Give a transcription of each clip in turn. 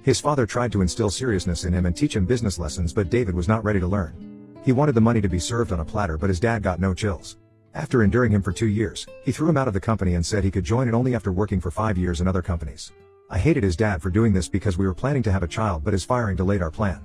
His father tried to instill seriousness in him and teach him business lessons, but David was not ready to learn. He wanted the money to be served on a platter, but his dad got no chills. After enduring him for 2 years, he threw him out of the company and said he could join it only after working for 5 years in other companies. I hated his dad for doing this because we were planning to have a child, but his firing delayed our plan.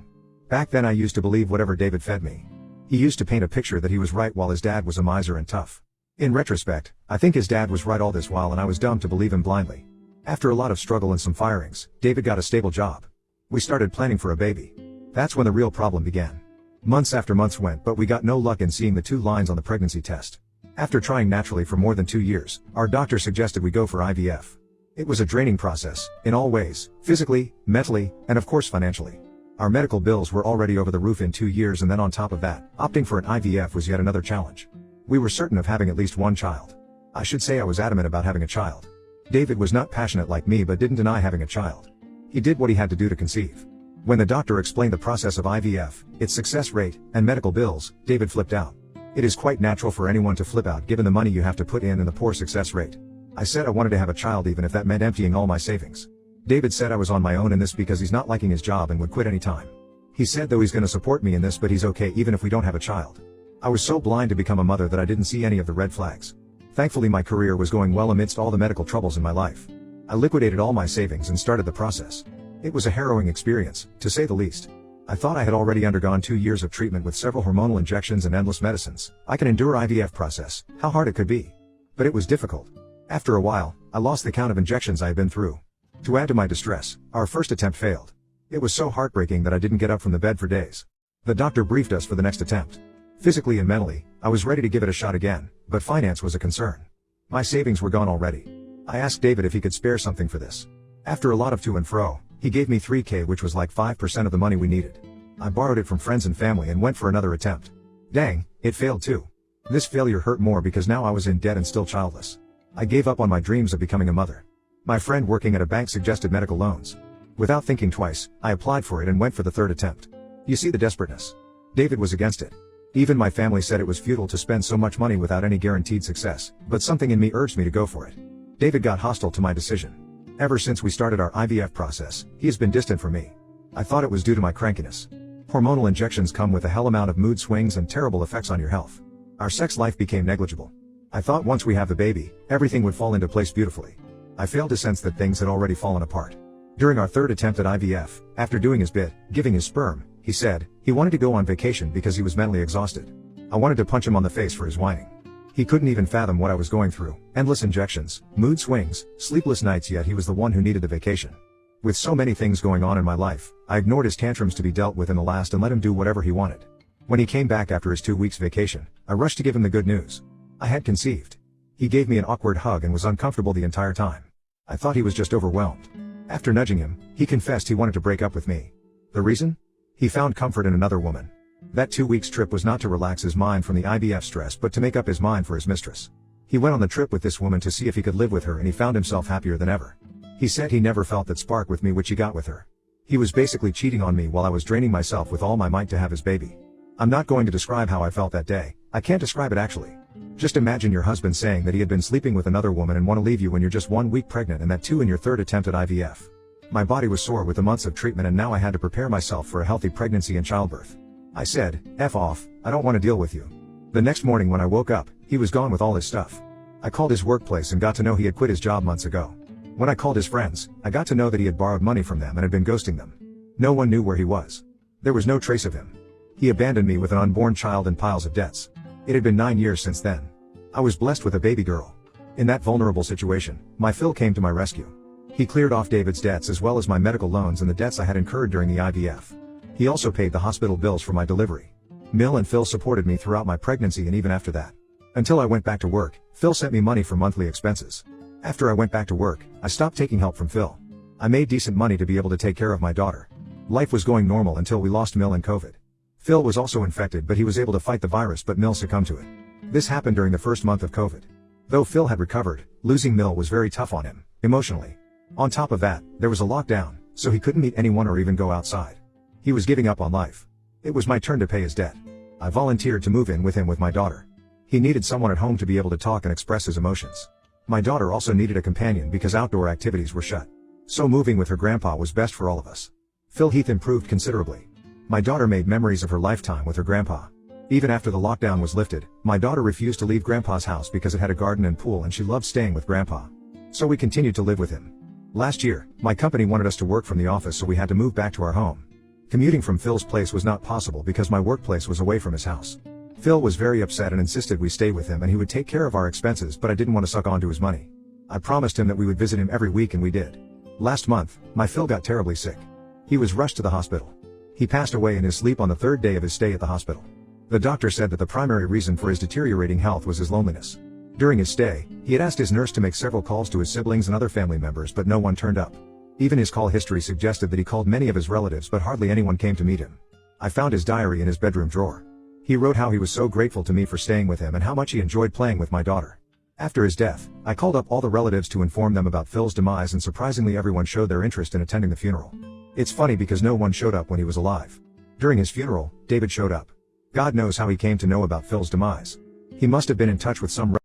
Back then I used to believe whatever David fed me. He used to paint a picture that he was right while his dad was a miser and tough. In retrospect, I think his dad was right all this while and I was dumb to believe him blindly. After a lot of struggle and some firings, David got a stable job. We started planning for a baby. That's when the real problem began. Months after months went, but we got no luck in seeing the 2 lines on the pregnancy test. After trying naturally for more than 2 years, our doctor suggested we go for IVF. It was a draining process, in all ways, physically, mentally, and of course financially. Our medical bills were already over the roof in 2 years, and then on top of that, opting for an IVF was yet another challenge. We were certain of having at least one child. I should say I was adamant about having a child. David was not passionate like me but didn't deny having a child. He did what he had to do to conceive. When the doctor explained the process of IVF, its success rate, and medical bills, David flipped out. It is quite natural for anyone to flip out given the money you have to put in and the poor success rate. I said I wanted to have a child even if that meant emptying all my savings. David said I was on my own in this because he's not liking his job and would quit any time. He said though he's gonna support me in this, but he's okay even if we don't have a child. I was so blind to become a mother that I didn't see any of the red flags. Thankfully my career was going well amidst all the medical troubles in my life. I liquidated all my savings and started the process. It was a harrowing experience, to say the least. I thought I had already undergone 2 years of treatment with several hormonal injections and endless medicines. I can endure IVF process, how hard it could be. But it was difficult. After a while, I lost the count of injections I had been through. To add to my distress, our first attempt failed. It was so heartbreaking that I didn't get up from the bed for days. The doctor briefed us for the next attempt. Physically and mentally, I was ready to give it a shot again, but finance was a concern. My savings were gone already. I asked David if he could spare something for this. After a lot of to and fro, he gave me $3,000, which was like 5% of the money we needed. I borrowed it from friends and family and went for another attempt. Dang, it failed too. This failure hurt more because now I was in debt and still childless. I gave up on my dreams of becoming a mother. My friend working at a bank suggested medical loans. Without thinking twice, I applied for it and went for the 3rd attempt. You see the desperateness. David was against it. Even my family said it was futile to spend so much money without any guaranteed success, but something in me urged me to go for it. David got hostile to my decision. Ever since we started our IVF process, he has been distant from me. I thought it was due to my crankiness. Hormonal injections come with a hell amount of mood swings and terrible effects on your health. Our sex life became negligible. I thought once we have the baby, everything would fall into place beautifully. I failed to sense that things had already fallen apart. During our 3rd attempt at IVF, after doing his bit, giving his sperm, he said he wanted to go on vacation because he was mentally exhausted. I wanted to punch him on the face for his whining. He couldn't even fathom what I was going through, endless injections, mood swings, sleepless nights, yet he was the one who needed the vacation. With so many things going on in my life, I ignored his tantrums to be dealt with in the last and let him do whatever he wanted. When he came back after his 2 weeks vacation, I rushed to give him the good news. I had conceived. He gave me an awkward hug and was uncomfortable the entire time. I thought he was just overwhelmed. After nudging him, he confessed he wanted to break up with me. The reason? He found comfort in another woman. That 2 weeks trip was not to relax his mind from the IVF stress but to make up his mind for his mistress. He went on the trip with this woman to see if he could live with her and he found himself happier than ever. He said he never felt that spark with me which he got with her. He was basically cheating on me while I was draining myself with all my might to have his baby. I'm not going to describe how I felt that day. I can't describe it actually. Just imagine your husband saying that he had been sleeping with another woman and want to leave you when you're just 1 week pregnant, and that too in your 3rd attempt at IVF. My body was sore with the months of treatment and now I had to prepare myself for a healthy pregnancy and childbirth. I said, F off, I don't want to deal with you. The next morning when I woke up, he was gone with all his stuff. I called his workplace and got to know he had quit his job months ago. When I called his friends, I got to know that he had borrowed money from them and had been ghosting them. No one knew where he was. There was no trace of him. He abandoned me with an unborn child and piles of debts. It had been 9 years since then. I was blessed with a baby girl. In that vulnerable situation, my Phil came to my rescue. He cleared off David's debts as well as my medical loans and the debts I had incurred during the IVF. He also paid the hospital bills for my delivery. Mill and Phil supported me throughout my pregnancy and even after that. Until I went back to work, Phil sent me money for monthly expenses. After I went back to work, I stopped taking help from Phil. I made decent money to be able to take care of my daughter. Life was going normal until we lost Mill and COVID. Phil was also infected, but he was able to fight the virus, but Mill succumbed to it. This happened during the first month of COVID. Though Phil had recovered, losing Mill was very tough on him, emotionally. On top of that, there was a lockdown, so he couldn't meet anyone or even go outside. He was giving up on life. It was my turn to pay his debt. I volunteered to move in with him with my daughter. He needed someone at home to be able to talk and express his emotions. My daughter also needed a companion because outdoor activities were shut. So moving with her grandpa was best for all of us. Phil Heath improved considerably. My daughter made memories of her lifetime with her grandpa. Even after the lockdown was lifted, my daughter refused to leave grandpa's house because it had a garden and pool and she loved staying with grandpa. So we continued to live with him. Last year, my company wanted us to work from the office, so we had to move back to our home. Commuting from Phil's place was not possible because my workplace was away from his house. Phil was very upset and insisted we stay with him and he would take care of our expenses, but I didn't want to suck onto his money. I promised him that we would visit him every week and we did. Last month, my Phil got terribly sick. He was rushed to the hospital. He passed away in his sleep on the third day of his stay at the hospital. The doctor said that the primary reason for his deteriorating health was his loneliness. During his stay, he had asked his nurse to make several calls to his siblings and other family members, but no one turned up. Even his call history suggested that he called many of his relatives, but hardly anyone came to meet him. I found his diary in his bedroom drawer. He wrote how he was so grateful to me for staying with him and how much he enjoyed playing with my daughter. After his death, I called up all the relatives to inform them about Phil's demise, and surprisingly everyone showed their interest in attending the funeral. It's funny because no one showed up when he was alive. During his funeral, David showed up. God knows how he came to know about Phil's demise. He must have been in touch with some